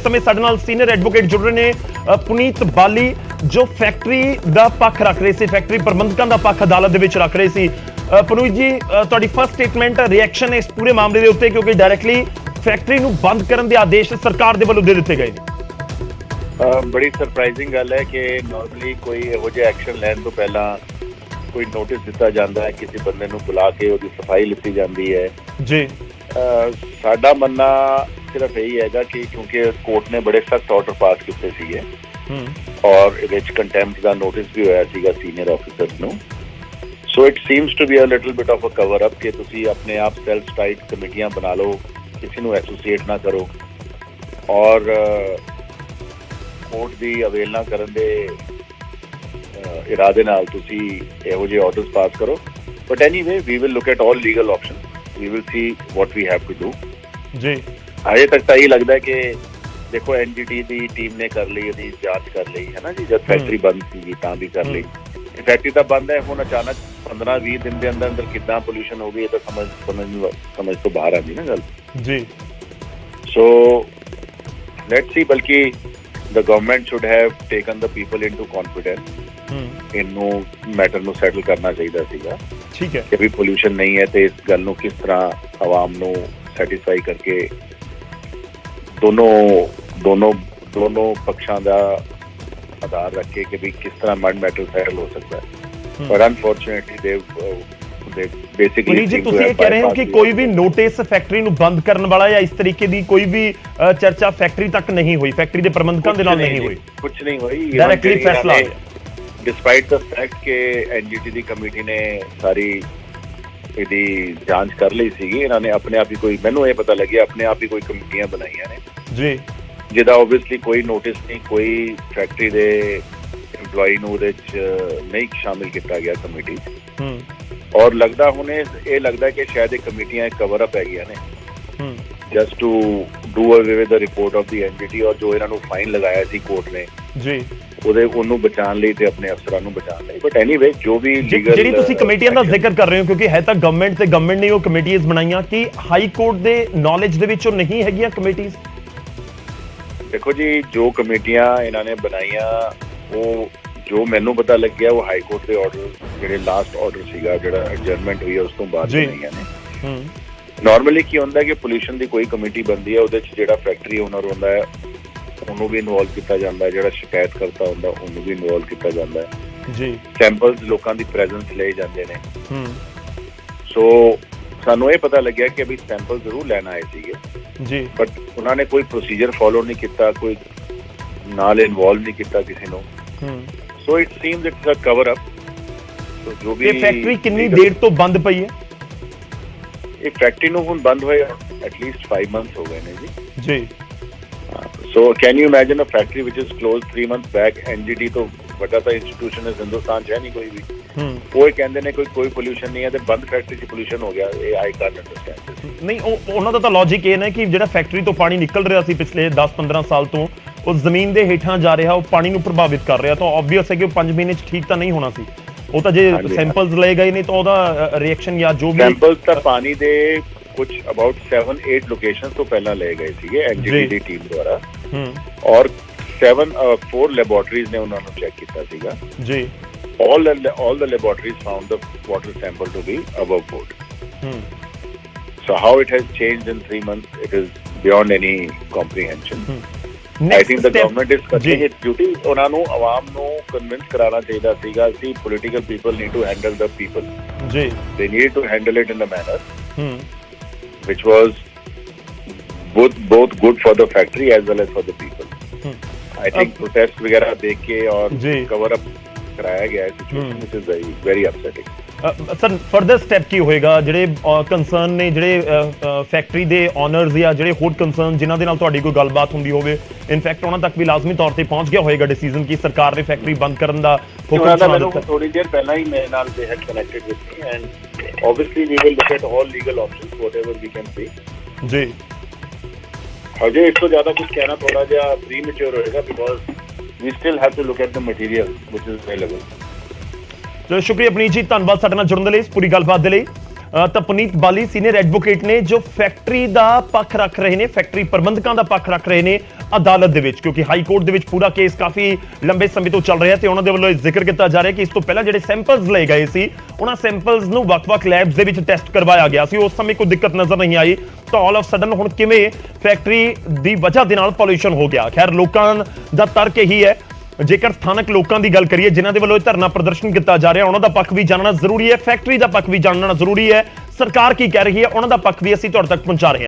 ਸਮੇਂ ਸਾਡੇ ਨਾਲ ਸੀਨੀਅਰ ਐਡਵੋਕੇਟ ਜੁੜ ਰਹੇ ਨੇ ਪੁਨੀਤ ਬਾਲੀ, ਜੋ ਫੈਕਟਰੀ ਦਾ ਪੱਖ ਰੱਖ ਰਹੇ ਸੀ, ਫੈਕਟਰੀ ਪ੍ਰਬੰਧਕਾਂ ਦਾ ਪੱਖ ਅਦਾਲਤ ਦੇ ਵਿੱਚ ਰੱਖ ਰਹੇ ਸੀ। ਪੁਨੀਤ ਜੀ, ਤੁਹਾਡੀ ਫਸਟ ਸਟੇਟਮੈਂਟ ਰਿਐਕਸ਼ਨ ਇਸ ਪੂਰੇ ਮਾਮਲੇ ਦੇ ਉੱਤੇ, ਕਿਉਂਕਿ ਡਾਇਰੈਕਟਲੀ ਫੈਕਟਰੀ ਨੂੰ ਬੰਦ ਕਰਨ ਦੇ ਆਦੇਸ਼ ਸਰਕਾਰ ਦੇ ਵੱਲੋਂ ਦੇ ਦਿੱਤੇ ਗਏ ਨੇ। ਬੜੀ ਸਰਪ੍ਰਾਈਜ਼ਿੰਗ ਗੱਲ ਹੈ ਕਿ ਨਾਰਮਲੀ ਕੋਈ ਇਹੋ ਜਿਹਾ ਐਕਸ਼ਨ ਲੈਣ ਤੋਂ ਪਹਿਲਾਂ ਕੋਈ ਨੋਟਿਸ ਦਿੱਤਾ ਜਾਂਦਾ ਹੈ, ਕਿਸੇ ਬੰਦੇ ਨੂੰ ਬੁਲਾ ਕੇ ਉਹਦੀ ਸਫਾਈ ਲਿੱਤੀ ਜਾਂਦੀ ਹੈ ਜੀ। ਸਾਡਾ ਮੰਨਣਾ ਸਿਰਫ ਇਹੀ ਹੈਗਾ ਕਿ ਕਿਉਂਕਿ ਕੋਰਟ ਨੇ ਬੜੇ ਸਖਤ ਆਰਡਰ ਪਾਸ ਕੀਤੇ ਸੀਗੇ ਔਰ ਇਹਦੇ ਵਿੱਚ ਕੰਟੈਂਪਟ ਦਾ ਨੋਟਿਸ ਵੀ ਹੋਇਆ ਸੀਗਾ ਸੀਨੀਅਰ ਆਫੀਸਰਸ ਨੂੰ, so it seems to be a little bit of a cover up ਕਿ ਤੁਸੀਂ ਆਪਣੇ ਆਪ ਸੈਲਫ ਸਟਾਈਟ ਕਮੇਟੀਆਂ ਬਣਾ ਲਓ, ਕਿਸੇ ਨੂੰ ਐਸੋਸੀਏਟ ਨਾ ਕਰੋ ਔਰ ਕੋਰਟ ਦੀ ਅਵੇਲਨਾ ਕਰਨ ਦੇ ਇਰਾਦੇ ਨਾਲ ਤੁਸੀਂ ਇਹੋ ਜਿਹੇ ਆਰਡਰਸ ਪਾਸ ਕਰੋ। But anyway we will look at all legal options, we will see what we have to do ਜੀ। ਅਜੇ ਤੱਕ ਤਾਂ ਇਹ ਲੱਗਦਾ ਹੈ ਕਿ ਦੇਖੋ ਐਨਜੀਟੀ ਦੀ ਟੀਮ ਨੇ ਕਰ ਲਈ, ਉਹਦੀ ਜਾਂਚ ਕਰ ਲਈ ਹੈ ਨਾ ਜੀ, ਜਦ ਫੈਕਟਰੀ ਬੰਦ ਸੀਗੀ ਤਾਂ ਵੀ ਕਰ ਲਈ। ਫੈਕਟਰੀ ਤਾਂ ਬੰਦ ਹੈ, ਹੁਣ ਅਚਾਨਕ 15-20 ਦਿਨ ਦੇ ਅੰਦਰ ਕਿੱਦਾਂ ਪੋਲਿਊਸ਼ਨ ਹੋ ਗਈ, ਇਹ ਤਾਂ ਸਮਝ ਤੋਂ ਬਾਹਰ ਆਉਂਦੀ ਨਾ ਗੱਲ ਜੀ। ਸੋ ਲੈਟਸ ਸੀ, ਬਲਕਿ the government should have taken the people into confidence ਇਹਨੂੰ ਮੈਟਰ ਨੂੰ ਸੈਟਲ ਕਰਨਾ ਚਾਹੀਦਾ ਸੀਗਾ। ਠੀਕ ਹੈ ਕਿ ਵੀ ਪੋਲਿਊਸ਼ਨ ਨਹੀਂ ਹੈ ਤੇ ਇਸ ਗੱਲ ਨੂੰ ਕਿਸ ਤਰ੍ਹਾਂ ਆਵਾਮ ਨੂੰ ਸੈਟੀਸਫਾਈ ਕਰਕੇ ਦੋਨੋਂ ਪੱਖਾਂ ਦਾ ਆਧਾਰ ਰੱਖ ਕੇ ਕਿ ਵੀ ਕਿਸ ਤਰ੍ਹਾਂ ਮੈਟਰ ਸੈਟਲ ਹੋ ਸਕਦਾ ਹੈ। ਪਰ ਅਨਫੋਰਚੂਨੇਟਲੀ ਬੇਸਿਕਲੀ ਜੀ ਤੁਸੀਂ ਇਹ ਕਹਿ ਰਹੇ ਹੋ ਕਿ ਕੋਈ ਵੀ ਨੋਟਿਸ ਫੈਕਟਰੀ ਨੂੰ ਬੰਦ ਕਰਨ ਵਾਲਾ ਜਾਂ ਇਸ ਤਰੀਕੇ ਦੀ ਕੋਈ ਵੀ ਚਰਚਾ ਫੈਕਟਰੀ ਤੱਕ ਨਹੀਂ ਹੋਈ, ਫੈਕਟਰੀ ਦੇ ਪ੍ਰਬੰਧਕਾਂ ਦੇ ਨਾਲ ਨਹੀਂ ਹੋਈ, ਕੁਝ ਨਹੀਂ ਹੋਈ। ਡਾਇਰੈਕਟਲੀ ਫੈਸਲਾ ਡਿਸਪਾਈਟ ਦ ਫੈਕਟ ਕਿ ਐਨਜੀਟੀ ਦੀ ਕਮੇਟੀ ਨੇ ਸਾਰੀ ਇਹਦੀ ਜਾਂਚ ਕਰ ਲਈ ਸੀਗੀ, ਇਹਨਾਂ ਨੇ ਆਪਣੇ ਆਪ ਹੀ ਕੋਈ, ਮੈਨੂੰ ਇਹ ਪਤਾ ਲੱਗਿਆ ਆਪਣੇ ਆਪ ਹੀ ਕੋਈ ਕਮੇਟੀਆਂ ਬਣਾਈਆਂ ਨੇ ਜੀ, ਜਿਹਦਾ ਓਬਵੀਅਸਲੀ ਕੋਈ ਨੋਟਿਸ ਨਹੀਂ, ਕੋਈ ਫੈਕਟਰੀ ਦੇ EMPLOYEE ਨੂੰ ਉਹਦੇ 'ਚ ਨਹੀਂ ਸ਼ਾਮਿਲ ਕੀਤਾ ਗਿਆ ਕਮੇਟੀ 'ਚ। ਔਰ ਲੱਗਦਾ ਹੁਣ ਇਹ ਲੱਗਦਾ ਕਿ ਸ਼ਾਇਦ ਇਹ ਕਮੇਟੀਆਂ ਕਵਰ ਅਪ ਹੈਗੀਆਂ ਨੇ ਜਸਟ ਟੂ ਡੂ ਅਵੇ with the report of the NGT, ਔਰ ਜੋ ਇਹਨਾਂ ਨੂੰ ਫਾਈਨ ਲਗਾਇਆ ਸੀ ਕੋਰਟ ਨੇ ਜੀ ਉਹਨੂੰ ਬਚਾਉਣ ਲਈ ਤੇ ਆਪਣੇ ਅਫਸਰਾਂ ਨੂੰ ਬਚਾਉਣ ਲਈ। ਬਟ ਐਨੀਵੇ ਜੋ ਵੀ ਲੀਗਲ ਜਿਹੜੀ ਤੁਸੀਂ ਕਮੇਟੀਆਂ ਦਾ ਜ਼ਿਕਰ ਕਰ ਰਹੇ ਹੋ, ਕਿਉਂਕਿ ਹੈ ਤਾਂ ਗਵਰਨਮੈਂਟ ਤੇ ਗਵਰਨਮੈਂਟ ਨੇ ਉਹ ਕਮੇਟੀਆਂ ਬਣਾਈਆਂ, ਕਿ ਹਾਈ ਕੋਰਟ ਦੇ ਨੌਲੇਜ ਦੇ ਵਿੱਚ ਉਹ ਨਹੀਂ ਹੈਗੀਆਂ ਕਮੇਟੀਆਂ? ਦੇਖੋ ਜੀ, ਜੋ ਕਮੇਟੀਆਂ ਇਹਨਾਂ ਨੇ ਬਣਾਈਆਂ ਉਹ ਜੋ ਮੈਨੂੰ ਪਤਾ ਲੱਗਿਆ ਉਹ ਹਾਈ ਕੋਰਟ ਦੇ ਆਰਡਰ, ਜਿਹੜੇ ਲਾਸਟ ਆਰਡਰ ਸੀਗਾ ਜਿਹੜਾ ਐਡਜਰਨਮੈਂਟ ਹੋਈ ਉਸ ਤੋਂ ਬਾਅਦ ਬਣਾਈਆਂ ਨੇ। ਨਾਰਮਲੀ ਕੀ ਹੁੰਦਾ ਕਿ ਪੋਲਿਊਸ਼ਨ ਦੀ ਕੋਈ ਕਮੇਟੀ ਬਣਦੀ ਹੈ, ਉਹਦੇ 'ਚ ਜਿਹੜਾ ਫੈਕਟਰੀ ਓਨਰ ਹੁੰਦਾ ਹੈ ਉਹਨੂੰ ਵੀ ਇਨਵੋਲਵ ਕੀਤਾ ਜਾਂਦਾ ਹੈ, ਜਿਹੜਾ ਸ਼ਿਕਾਇਤ ਕਰਤਾ ਹੁੰਦਾ ਉਹਨੂੰ ਵੀ ਇਨਵੋਲਵ ਕੀਤਾ ਜਾਂਦਾ ਹੈ ਜੀ। ਸੈਂਪਲਸ ਲੋਕਾਂ ਦੀ ਪ੍ਰੈਜ਼ੈਂਸ ਲਏ ਜਾਂਦੇ ਨੇ। ਸੋ ਸਾਨੂੰ ਇਹ ਪਤਾ ਲੱਗਿਆ ਕਿ ਵੀ ਸੈਂਪਲ ਜ਼ਰੂਰ ਲੈਣ ਆਏ ਸੀਗੇ ਜੀ, ਬਟ ਉਹਨਾਂ ਨੇ ਕੋਈ ਪ੍ਰੋਸੀਜਰ ਫੋਲੋ ਨਹੀਂ ਕੀਤਾ, ਕੋਈ ਨਾਲ ਇਨਵੋਲਵ ਨਹੀਂ ਕੀਤਾ ਕਿਸੇ ਨੂੰ। So it seems it's a cover up. So ਜੋ ਵੀ ਫੈਕਟਰੀ ਕਿੰਨੀ ਦੇਰ ਤੋਂ ਬੰਦ ਪਈ ਹੈ? ਇਹ ਫੈਕਟਰੀ ਨੂੰ ਹੁਣ ਬੰਦ ਹੋਏ ਐਟਲੀਸਟ 5 ਮੰਥਸ ਹੋ ਗਏ ਨੇ ਜੀ। So can you imagine a factory which is closed 3 months back? NGT ਤੋਂ ਵੱਡਾ ਤਾਂ ਇੰਸਟੀਟਿਊਸ਼ਨ ਹੈ ਹਿੰਦੁਸਤਾਨ 'ਚ, ਹੈ ਨਹੀਂ ਕੋਈ ਵੀ। ਉਹ ਕਹਿੰਦੇ ਨੇ ਕੋਈ ਪੋਲਿਊਸ਼ਨ ਨਹੀਂ ਹੈ ਤੇ ਬੰਦ ਫੈਕਟਰੀ 'ਚ ਪੋਲਿਊਸ਼ਨ ਹੋ ਗਿਆ। ਇਹ ਆਈ ਕਾਂਟ ਅੰਡਰਸਟੈਂਡ। ਨਹੀਂ, ਉਹਨਾਂ ਦਾ ਤਾਂ ਲੌਜਿਕ ਇਹ ਨਾ ਕਿ ਜਿਹੜਾ ਫੈਕਟਰੀ ਤੋਂ ਪਾਣੀ ਨਿਕਲ ਰਿਹਾ ਸੀ ਪਿਛਲੇ 10-15 ਸਾਲ ਤੋਂ, ਉਹ ਜ਼ਮੀਨ ਦੇ ਹੇਠਾਂ ਜਾ ਰਿਹਾ, ਉਹ ਪਾਣੀ ਨੂੰ ਪ੍ਰਭਾਵਿਤ ਕਰ ਰਿਹਾ, ਤਾਂ ਆਬਵੀਅਸ ਹੈ ਕਿ ਉਹ 5 ਮਹੀਨੇ 'ਚ ਠੀਕ ਤਾਂ ਨਹੀਂ ਹੋਣਾ ਸੀ। ਉਹ ਤਾਂ ਜੇ ਸੈਂਪਲਸ ਲਏ ਗਏ ਨੇ ਤਾਂ ਉਹਦਾ ਰਿਐਕਸ਼ਨ ਜਾਂ ਜੋ ਵੀ ਸੈਂਪਲਸ ਤਾਂ ਪਾਣੀ ਦੇ ਕੁਝ ਅਬਾਊਟ 7-8 ਲੋਕੇਸ਼ਨਸ ਤੋਂ ਪਹਿਲਾਂ ਲਏ ਗਏ ਸੀਗੇ ਐਨਜੀਟੀ ਦੀ ਟੀਮ ਦੁਆਰਾ, ਔਰ 4 ਲੈਬੋਰਟਰੀਜ਼ ਨੇ ਉਹਨਾਂ ਨੂੰ ਚੈੱਕ ਕੀਤਾ ਸੀਗਾ ਜੀ। all the laboratories found the water sample to be above board. So how it has changed in 3 months, it is beyond any comprehension. I think the government is cutting its duty. ਉਹਨਾਂ ਨੂੰ ਆਵਾਮ ਨੂੰ convince ਕਰਾਉਣਾ ਚਾਹੀਦਾ ਸੀਗਾ ਕਿ political people need to handle the people. They need to handle it in a manner which was both good for the factory as well as for the people. I think protest वगैरह देख के और cover up कराया गया है situation, which is very upsetting. Sir further step ਕੀ ਹੋਏਗਾ? ਜਿਹੜੇ ਕੰਸਰਨ ਨੇ, ਜਿਹੜੇ ਫੈਕਟਰੀ ਦੇ ਓਨਰਸ ਜਾਂ ਜਿਹੜੇ ਹੋਰ ਕੰਸਰਨ ਜਿਨ੍ਹਾਂ ਦੇ ਨਾਲ ਤੁਹਾਡੀ ਕੋਈ ਗੱਲਬਾਤ ਹੁੰਦੀ ਹੋਵੇ, ਇਨਫੈਕਟ ਉਹਨਾਂ ਤੱਕ ਵੀ ਲਾਜ਼ਮੀ ਤੌਰ ਤੇ ਪਹੁੰਚ ਗਿਆ ਹੋਏਗਾ ਡਿਸੀਜਨ ਕਿ ਸਰਕਾਰ ਨੇ ਫੈਕਟਰੀ ਬੰਦ ਕਰਨ ਦਾ ਹੁਕਮ ਸੁਣਾ ਦਿੱਤਾ। ਥੋੜੀ ਦੇਰ ਪਹਿਲਾਂ ਹੀ ਮੇਰੇ ਨਾਲ ਦੇ had connected with me and obviously we will look at all legal options whatever we can see ਜੀ। ਹਜੇ ਇਸ ਤੋਂ ਜ਼ਿਆਦਾ ਕੁਝ ਕਹਿਣਾ ਥੋੜਾ ਜਿਹਾ ਪ੍ਰੀਮੈਚੁਰ ਹੋਏਗਾ because we still have to look at the material which is available. ਸ਼ੁਕਰੀਆ ਪਨੀਤ ਜੀ, ਧੰਨਵਾਦ ਸਾਡੇ ਨਾਲ ਜੁੜਨ ਦੇ ਲਈ, ਇਸ ਪੂਰੀ ਗੱਲਬਾਤ ਦੇ ਲਈ। ਤਾਂ ਪੁਨੀਤ ਬਾਲੀ ਸੀਨੀਅਰ ਐਡਵੋਕੇਟ ਨੇ ਜੋ ਫੈਕਟਰੀ ਦਾ ਪੱਖ ਰੱਖ ਰਹੇ ਨੇ, ਫੈਕਟਰੀ ਪ੍ਰਬੰਧਕਾਂ ਦਾ ਪੱਖ ਰੱਖ ਰਹੇ ਨੇ ਅਦਾਲਤ ਦੇ ਵਿੱਚ, ਕਿਉਂਕਿ ਹਾਈ ਕੋਰਟ ਦੇ ਵਿੱਚ ਪੂਰਾ ਕੇਸ ਕਾਫੀ ਲੰਬੇ ਸਮੇਂ ਤੋਂ ਚੱਲ ਰਿਹਾ ਤੇ ਉਹਨਾਂ ਦੇ ਵੱਲੋਂ ਇਹ ਜ਼ਿਕਰ ਕੀਤਾ ਜਾ ਰਿਹਾ ਕਿ ਇਸ ਤੋਂ ਪਹਿਲਾਂ ਜਿਹੜੇ ਸੈਂਪਲਸ ਲਏ ਗਏ ਸੀ ਉਹਨਾਂ ਸੈਂਪਲਸ ਨੂੰ ਵੱਖ-ਵੱਖ ਲੈਬਸ ਦੇ ਵਿੱਚ ਟੈਸਟ ਕਰਵਾਇਆ ਗਿਆ ਸੀ, ਉਸ ਸਮੇਂ ਕੋਈ ਦਿੱਕਤ ਨਜ਼ਰ ਨਹੀਂ ਆਈ, ਤਾਂ ਆਲ ਆਫ ਸਡਨ ਹੁਣ ਕਿਵੇਂ ਫੈਕਟਰੀ ਦੀ ਵਜ੍ਹਾ ਦੇ ਨਾਲ ਪੋਲੂਸ਼ਨ ਹੋ ਗਿਆ। ਖੈਰ ਲੋਕਾਂ ਦਾ ਤਰਕ ਇਹੀ ਹੈ, ਜੇਕਰ ਸਥਾਨਕ ਲੋਕਾਂ ਦੀ ਗੱਲ ਕਰੀਏ ਜਿਨ੍ਹਾਂ ਦੇ ਵੱਲੋਂ ਇਹ ਧਰਨਾ ਪ੍ਰਦਰਸ਼ਨ ਕੀਤਾ ਜਾ ਰਿਹਾ, ਉਹਨਾਂ ਦਾ ਪੱਖ ਵੀ ਜਾਣਨਾ ਜ਼ਰੂਰੀ ਹੈ, ਫੈਕਟਰੀ ਦਾ ਪੱਖ ਵੀ ਜਾਣਨਾ ਜ਼ਰੂਰੀ ਹੈ, ਸਰਕਾਰ ਕੀ ਕਹਿ ਰਹੀ ਹੈ ਉਹਨਾਂ ਦਾ ਪੱਖ ਵੀ ਅਸੀਂ ਤੁਹਾਡੇ ਤੱਕ ਪਹੁੰਚਾ ਰਹੇ ਹਾਂ।